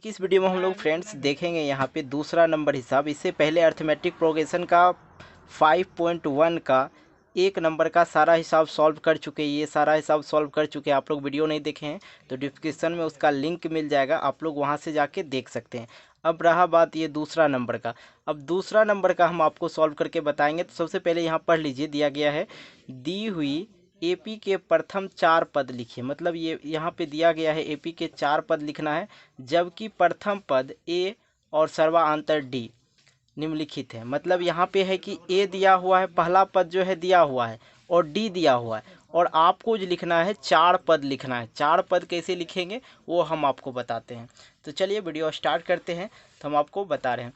इस वीडियो में हम लोग फ्रेंड्स देखेंगे यहाँ पे दूसरा नंबर हिसाब। इससे पहले अर्थमेटिक प्रोग्रेशन का 5.1 का एक नंबर का सारा हिसाब सॉल्व कर चुके हैं। ये सारा हिसाब सॉल्व कर चुके हैं। आप लोग वीडियो नहीं देखे हैं तो डिस्क्रिप्शन में उसका लिंक मिल जाएगा, आप लोग वहाँ से जाके देख सकते हैं। अब रहा बात ये दूसरा नंबर का। अब दूसरा नंबर का हम आपको सॉल्व करके बताएंगे। तो सबसे पहले यहाँ पढ़ लीजिए, दिया गया है दी हुई एपी के प्रथम 4 पद लिखिए। मतलब ये यहाँ पे दिया गया है एपी के 4 पद लिखना है, जबकि प्रथम पद ए और सर्वांतर डी निम्नलिखित है। मतलब यहाँ पे है कि ए दिया हुआ है, पहला पद जो है दिया हुआ है, और डी दिया हुआ है, और आपको जो लिखना है 4 पद लिखना है। 4 पद कैसे लिखेंगे वो हम आपको बताते हैं। तो चलिए वीडियो स्टार्ट करते हैं। तो हम आपको बता रहे हैं,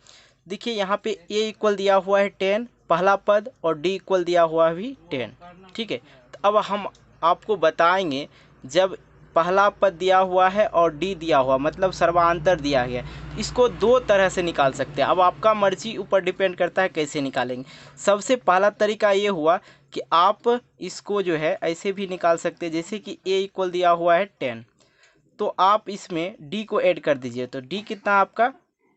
देखिए यहाँ पे ए इक्वल दिया हुआ है 10 पहला पद, और डी इक्वल दिया हुआ है भी 10। ठीक है, तो अब हम आपको बताएंगे जब पहला पद दिया हुआ है और डी दिया हुआ मतलब सर्वांतर दिया गया, इसको दो तरह से निकाल सकते हैं। अब आपका मर्जी ऊपर डिपेंड करता है कैसे निकालेंगे। सबसे पहला तरीका ये हुआ कि आप इसको जो है ऐसे भी निकाल सकते हैं, जैसे कि ए इक्वल दिया हुआ है 10, तो आप इसमें डी को ऐड कर दीजिए। तो डी कितना आपका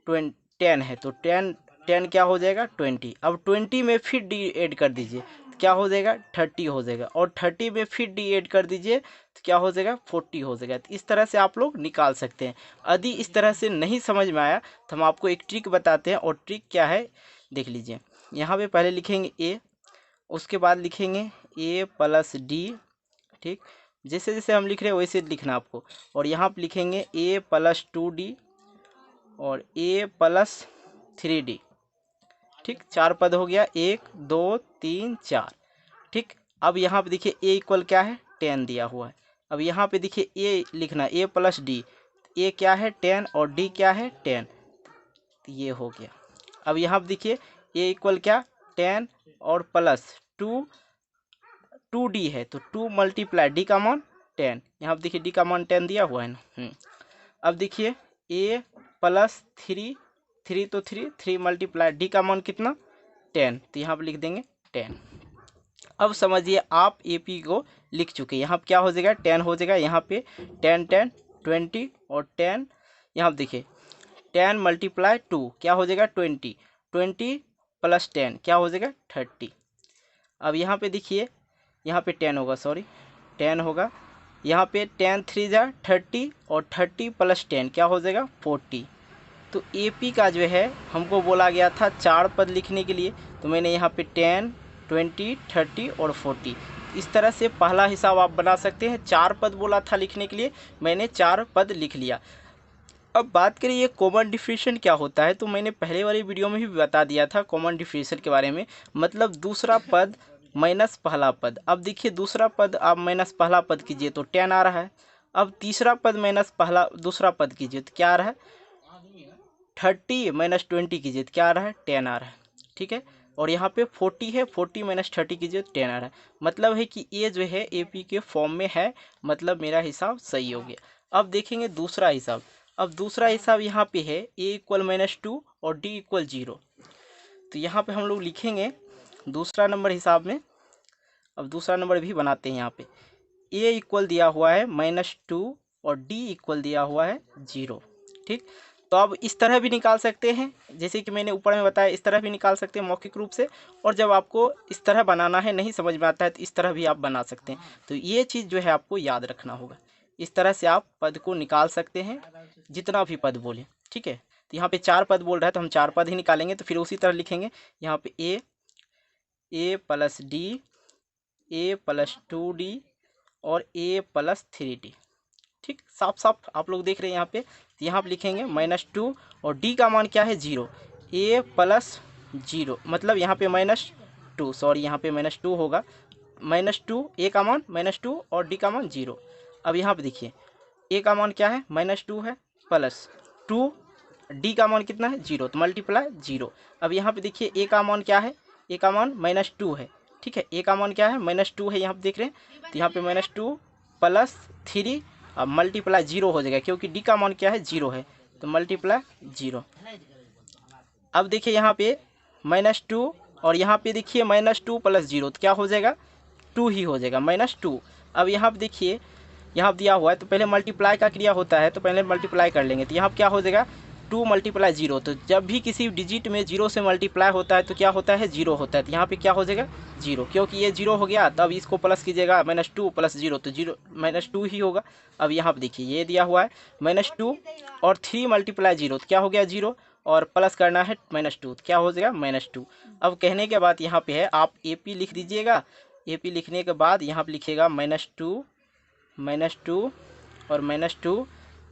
10 है, तो 10 क्या हो जाएगा 20। अब 20 में फिर डी ऐड कर दीजिए, तो क्या हो जाएगा 30 हो जाएगा, और 30 में फिर डी ऐड कर दीजिए तो क्या हो जाएगा 40 हो जाएगा। तो इस तरह से आप लोग निकाल सकते हैं। यदि इस तरह से नहीं समझ में आया तो हम आपको एक ट्रिक बताते हैं, और ट्रिक क्या है देख लीजिए। यहाँ पे पहले लिखेंगे ए, उसके बाद लिखेंगे ए प्लस डी। ठीक, जैसे जैसे हम लिख रहे हैं वैसे लिखना आपको। और यहाँ पे लिखेंगे ए प्लस 2d और ए प्लस 3d। ठीक, 4 पद हो गया, 1 2 3 4। ठीक, अब यहाँ पे देखिए ए इक्वल क्या है 10 दिया हुआ है। अब यहाँ पे देखिए ए लिखना ए प्लस डी, ए क्या है 10 और डी क्या है 10, तो ये हो गया। अब यहाँ पे देखिए ए इक्वल क्या 10 और प्लस 2d है, तो 2 मल्टीप्लाई डी का मान 10। यहाँ पे देखिए डी का मान 10 दिया हुआ है ना। अब देखिए ए प्लस 3 तो 3 मल्टीप्लाई डी का मान कितना 10, तो यहाँ पे लिख देंगे 10। अब समझिए आप एपी को लिख चुके। यहाँ पे क्या हो जाएगा 10 हो जाएगा, यहाँ पे 10 10 20 और 10। यहाँ पे देखिए 10 मल्टीप्लाई 2 क्या हो जाएगा 20, 20 प्लस 10 क्या हो जाएगा 30। अब यहाँ पे देखिए यहाँ पे 10 होगा, सॉरी 10 होगा। यहाँ पे 10 3 जा 30 और 30 प्लस 10 क्या हो जाएगा 40। तो एपी का जो है हमको बोला गया था 4 पद लिखने के लिए, तो मैंने यहाँ पे 10 20 30 और 40 इस तरह से पहला हिसाब आप बना सकते हैं। 4 पद बोला था लिखने के लिए, मैंने 4 पद लिख लिया। अब बात करें ये कॉमन डिफरेंशियल क्या होता है, तो मैंने पहले वाली वीडियो में भी बता दिया था कॉमन डिफरेंशियल के बारे में। मतलब दूसरा पद माइनस पहला पद। अब देखिए दूसरा पद आप माइनस पहला पद कीजिए तो 10 आ रहा है। अब तीसरा पद माइनस पहला दूसरा पद कीजिए तो क्या आ रहा है 30 माइनस 20 कीजिए तो क्या आ रहा है 10 आ रहा है। ठीक है, और यहाँ पे 40 है, 40 माइनस 30 कीजिए तो 10 आ रहा है। मतलब है कि ये जो है एपी के फॉर्म में है, मतलब मेरा हिसाब सही हो गया। अब देखेंगे दूसरा हिसाब। अब दूसरा हिसाब यहाँ पे है ए इक्वल -2 और डी इक्वल 0। तो यहाँ पे हम लोग लिखेंगे दूसरा नंबर हिसाब में। अब दूसरा नंबर भी बनाते हैं। यहाँ पे ए इक्वल दिया हुआ है -2 और डी इक्वल दिया हुआ है 0। ठीक, तो अब इस तरह भी निकाल सकते हैं, जैसे कि मैंने ऊपर में बताया इस तरह भी निकाल सकते हैं मौखिक रूप से। और जब आपको इस तरह बनाना है, नहीं समझ में आता है, तो इस तरह भी आप बना सकते हैं। तो ये चीज़ जो है आपको याद रखना होगा। इस तरह से आप पद को निकाल सकते हैं, जितना भी पद बोले। ठीक है, तो यहाँ पे 4 पद बोल रहा है तो हम 4 पद ही निकालेंगे। तो फिर उसी तरह लिखेंगे यहाँ पे ए प्लस डी, ए प्लस 2d और ए प्लस 3d। ठीक, साफ साफ आप लोग देख रहे हैं यहाँ पे। तो यहाँ पे लिखेंगे -2 और डी का मान क्या है 0, ए प्लस 0 मतलब यहाँ पे -2, सॉरी यहाँ पे -2 होगा। -2 ए का मान -2 और डी का मान 0। अब यहाँ पे देखिए ए का मान क्या है -2 है, प्लस 2 डी का मान कितना है 0, तो मल्टीप्लाई 0। अब यहाँ पे देखिए ए का मान क्या है, ए का मान -2 है। ठीक है, ए का मान क्या है -2 है, यहाँ पे देख रहे हैं। तो यहाँ पे -2 प्लस 3 अब मल्टीप्लाई 0 हो जाएगा, क्योंकि डी का मान क्या है 0 है, तो मल्टीप्लाई 0। अब देखिए यहाँ पे -2 और यहाँ पे देखिए -2 प्लस 0, तो क्या हो जाएगा 2 ही हो जाएगा -2। अब यहाँ पे देखिए यहाँ दिया हुआ है तो पहले मल्टीप्लाई का क्रिया होता है तो पहले मल्टीप्लाई कर लेंगे। तो यहाँ क्या हो जाएगा 2 × 0। तो जब भी किसी डिजिट में 0 से मल्टीप्लाई होता है तो क्या होता है 0 होता है। तो यहाँ पे क्या हो जाएगा 0, क्योंकि ये 0 हो गया तब इसको प्लस कीजिएगा -2 + 0 तो 0 -2 ही होगा। अब यहाँ पे देखिए ये दिया हुआ है -2 और 3 × 0 तो क्या हो गया 0 और प्लस करना है -2 तो क्या हो जाएगा -2। अब कहने के बाद यहाँ पे है आप AP लिख दीजिएगा। AP लिखने के बाद यहाँ पे लिखिएगा -2 और -2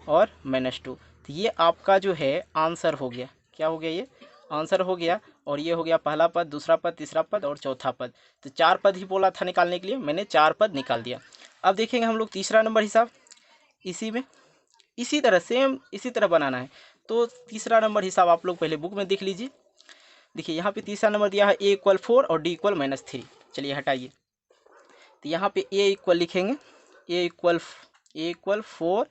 और -2। तो ये आपका जो है आंसर हो गया। क्या हो गया ये आंसर हो गया। और ये हो गया पहला पद, दूसरा पद, तीसरा पद और चौथा पद। तो 4 पद ही बोला था निकालने के लिए, मैंने 4 पद निकाल दिया। अब देखेंगे हम लोग तीसरा नंबर हिसाब। इसी में इसी तरह सेम इसी तरह बनाना है। तो तीसरा नंबर हिसाब आप लोग पहले बुक में देख लीजिए। देखिए यहाँ पे तीसरा नंबर दिया है A = 4 और D = -3। चलिए हटाइए। तो यहाँ पे A लिखेंगे, A = 4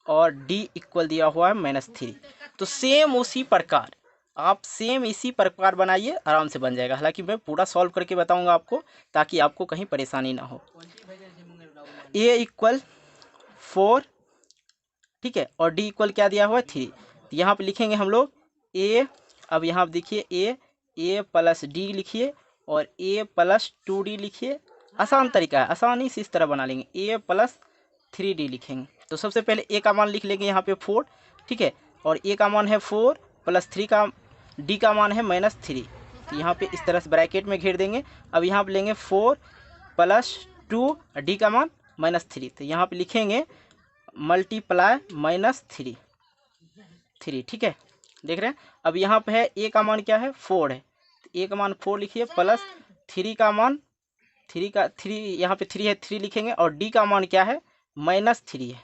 और D = दिया हुआ है -3। तो सेम उसी प्रकार आप सेम इसी प्रकार बनाइए, आराम से बन जाएगा। हालांकि मैं पूरा सॉल्व करके बताऊंगा आपको ताकि आपको कहीं परेशानी ना हो। A = 4 ठीक है और D = क्या दिया हुआ है 3। तो यहाँ पे लिखेंगे हम लोग A। अब यहाँ पे देखिए A + D लिखिए और A + 2D लिखिए। आसान तरीका है, आसानी से इस तरह बना लेंगे। A + 3D लिखेंगे। तो सबसे पहले A का मान लिख लेंगे यहाँ पे 4 ठीक है और A का मान है 4 + 3 का D का मान है -3। तो यहाँ पे इस तरह से ब्रैकेट में घेर देंगे। अब यहाँ पे लेंगे 4 + 2 D का मान -3। तो यहाँ पे लिखेंगे मल्टीप्लाई -3 ठीक है, देख रहे हैं। अब यहाँ पे है A का मान क्या है 4 है तो A का मान 4 लिखिए प्लस 3 का मान 3 यहाँ पे 3 है 3 लिखेंगे और D का मान क्या है -3 है।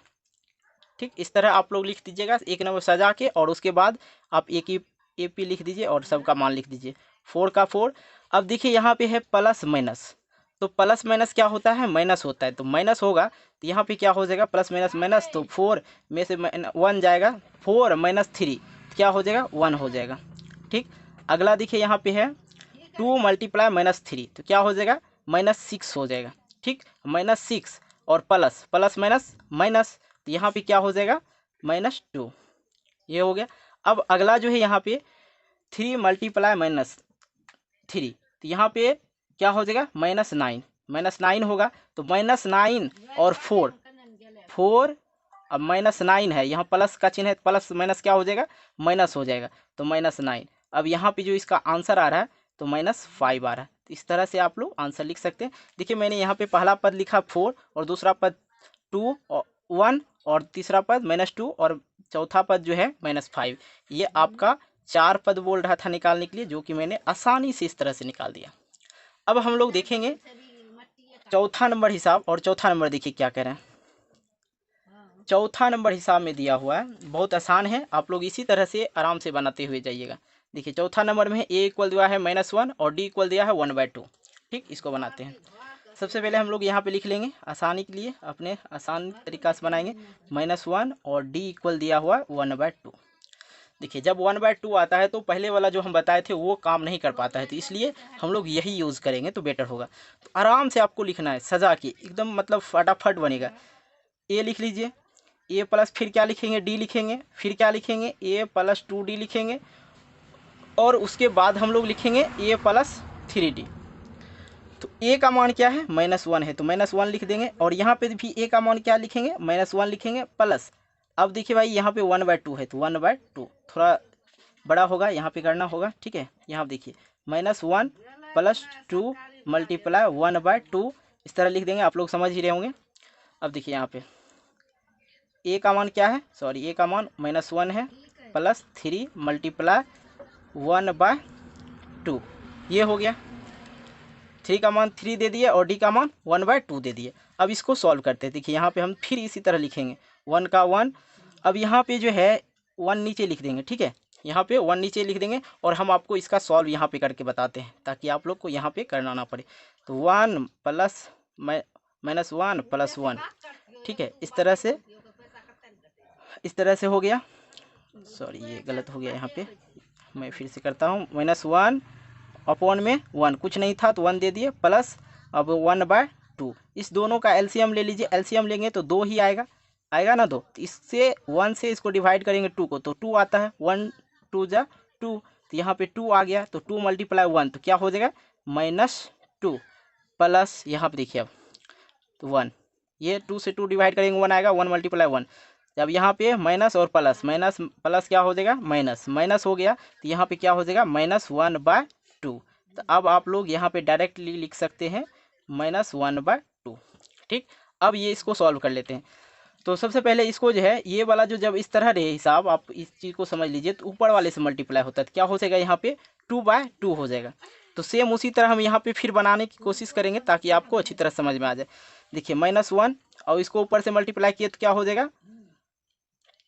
ठीक, इस तरह आप लोग लिख दीजिएगा एक नंबर सजा के और उसके बाद आप AP लिख दीजिए और सबका मान लिख दीजिए 4 का 4। अब देखिए यहाँ पे है प्लस माइनस, तो प्लस माइनस क्या होता है माइनस होता है, तो माइनस होगा तो यहाँ पे क्या हो जाएगा प्लस माइनस माइनस, तो 4 में से 1 जाएगा, 4 - 3 क्या हो जाएगा 1 हो जाएगा। ठीक, अगला देखिए यहाँ पे है 2 × -3 तो क्या हो जाएगा -6 हो जाएगा। ठीक, -6 और प्लस प्लस माइनस माइनस तो यहाँ पे क्या हो जाएगा -2 ये हो गया। अब अगला जो है यहाँ पे 3 × -3 तो यहाँ पे क्या हो जाएगा -9 होगा। तो -9 और 4 अब -9 है, यहाँ प्लस का चिन्ह है, प्लस माइनस क्या हो जाएगा माइनस हो जाएगा, तो -9। अब यहाँ पे जो इसका आंसर आ रहा है तो -5 आ रहा है। तो इस तरह से आप लोग आंसर लिख सकते हैं। देखिए मैंने यहाँ पे पहला पद लिखा 4 और दूसरा पद 2 और 1 और तीसरा पद -2 और चौथा पद जो है -5। ये आपका 4 पद बोल रहा था निकालने के लिए, जो कि मैंने आसानी से इस तरह से निकाल दिया। अब हम लोग देखेंगे चौथा नंबर हिसाब, और चौथा नंबर देखिए क्या कह रहे हैं। चौथा नंबर हिसाब में दिया हुआ है, बहुत आसान है, आप लोग इसी तरह से आराम से बनाते हुए जाइएगा। देखिए चौथा नंबर में A = दिया है -1 और D = दिया है 1/2। ठीक, इसको बनाते हैं। सबसे पहले हम लोग यहाँ पे लिख लेंगे आसानी के लिए, अपने आसान तरीका से बनाएंगे। -1 और D = दिया हुआ 1/2। देखिए जब 1/2 आता है तो पहले वाला जो हम बताए थे वो काम नहीं कर पाता है, तो इसलिए हम लोग यही यूज़ करेंगे तो बेटर होगा। तो आराम से आपको लिखना है सजा के, एकदम मतलब फटाफट बनेगा। A लिख लीजिए, A प्लस फिर क्या लिखेंगे D लिखेंगे, फिर क्या लिखेंगे A + 2D लिखेंगे और उसके बाद हम लोग लिखेंगे A + 3D। तो A का मान क्या है -1 है तो -1 लिख देंगे और यहाँ पे भी A का मान क्या लिखेंगे -1 लिखेंगे प्लस। अब देखिए भाई यहाँ पे 1/2 है तो 1/2 थोड़ा बड़ा होगा, यहाँ पे करना होगा। ठीक है, यहाँ देखिए -1 + 2 × 1/2 इस तरह लिख देंगे, आप लोग समझ ही रहे होंगे। अब देखिए यहाँ पे A का मान क्या है, A का मान -1 है प्लस 3 × 1/2 ये हो गया। 3 का मान 3 दे दिए और D का मान 1/2 दे दिए। अब इसको सॉल्व करते हैं। देखिए यहाँ पे हम फिर इसी तरह लिखेंगे 1 का 1। अब यहाँ पे जो है 1 नीचे लिख देंगे। ठीक है, यहाँ पे 1 नीचे लिख देंगे और हम आपको इसका सॉल्व यहाँ पे करके बताते हैं ताकि आप लोग को यहाँ पे करना ना पड़े। तो 1 + -1 + 1 ठीक है, इस तरह से हो गया। ये गलत हो गया, यहाँ पे मैं फिर से करता हूँ। -1 अपॉन में 1 कुछ नहीं था तो 1 दे दिए प्लस अब 1/2 2। इस दोनों का एलसीएम ले लीजिए, एलसीएम लेंगे तो 2 ही आएगा, आएगा ना 2। तो इससे 1 से इसको डिवाइड करेंगे 2 को, तो 2 आता है, 1 2 जा 2, तो यहाँ पे 2 आ गया, तो 2 × 1 तो क्या हो जाएगा -2 प्लस यहाँ पे देखिए अब तो 1, ये 2 से 2 डिवाइड करेंगे 1 आएगा, 1 × 1। जब यहाँ पे माइनस और प्लस, माइनस प्लस क्या हो जाएगा माइनस, माइनस हो गया तो यहाँ पे क्या हो जाएगा -1/2। तो अब आप लोग यहाँ पे डायरेक्टली लिख सकते हैं -1/2। ठीक, अब ये इसको सॉल्व कर लेते हैं। तो सबसे पहले इसको जो है ये वाला जो जब इस तरह रहे हिसाब, आप इस चीज़ को समझ लीजिए, तो ऊपर वाले से मल्टीप्लाई होता है तो क्या हो जाएगा यहाँ पे 2/2 हो जाएगा। तो सेम उसी तरह हम यहाँ पे फिर बनाने की कोशिश करेंगे ताकि आपको अच्छी तरह समझ में आ जाए। देखिए -1 और इसको ऊपर से मल्टीप्लाई किए तो क्या हो जाएगा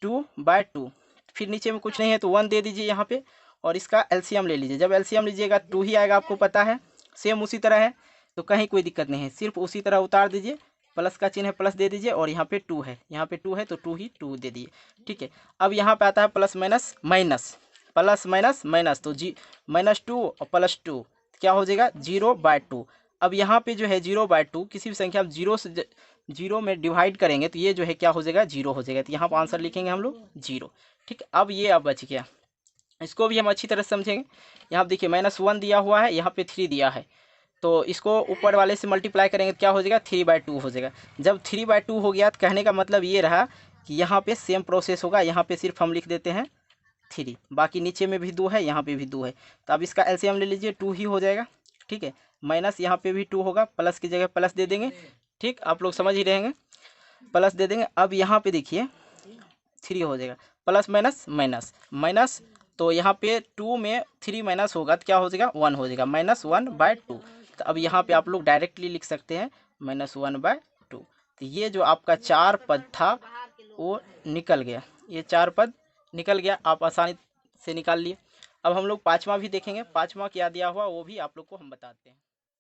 2/2, फिर नीचे में कुछ नहीं है तो 1 दे दीजिए यहाँ पे, और इसका एलसीएम ले लीजिए। जब एलसीएम लीजिएगा 2 ही आएगा, आपको पता है, सेम उसी तरह है तो कहीं कोई दिक्कत नहीं है, सिर्फ उसी तरह उतार दीजिए, प्लस का चिन्ह है प्लस दे दीजिए, और यहाँ पे 2 है, यहाँ पे 2 है तो 2 ही 2 दे दिए। ठीक है, अब यहाँ पे आता है plus minus minus, plus minus minus, तो -2 और +2 क्या हो जाएगा 0/2। अब यहाँ पे जो है 0/2 किसी भी संख्या आप 0 में डिवाइड करेंगे तो ये जो है क्या हो जाएगा 0 हो जाएगा, तो यहाँ पर आंसर लिखेंगे हम लोग 0। ठीक, अब ये अब बच गया, इसको भी हम अच्छी तरह समझेंगे। यहाँ पे देखिए -1 दिया हुआ है, यहाँ पे 3 दिया है, तो इसको ऊपर वाले से मल्टीप्लाई करेंगे तो क्या हो जाएगा 3/2 हो जाएगा। जब 3/2 हो गया तो कहने का मतलब ये रहा कि यहाँ पे सेम प्रोसेस होगा, यहाँ पे सिर्फ हम लिख देते हैं 3, बाकी नीचे में भी 2 है, यहाँ पे भी 2 है, तो अब इसका एलसीएम ले लीजिए 2 ही हो जाएगा। ठीक है, माइनस यहाँ पे भी 2 होगा, प्लस की जगह प्लस दे देंगे। ठीक, आप लोग समझ ही रहेंगे, प्लस दे देंगे। अब यहाँ पे देखिए 3 हो जाएगा, प्लस माइनस माइनस माइनस, तो यहाँ पे 2 में 3 माइनस होगा तो क्या हो जाएगा 1 हो जाएगा, -1/2। तो अब यहाँ पे आप लोग डायरेक्टली लिख सकते हैं -1/2। तो ये जो आपका 4 पद था वो निकल गया, ये 4 पद निकल गया, आप आसानी से निकाल लिए। अब हम लोग 5वां भी देखेंगे, 5वां क्या दिया हुआ वो भी आप लोग को हम बताते हैं।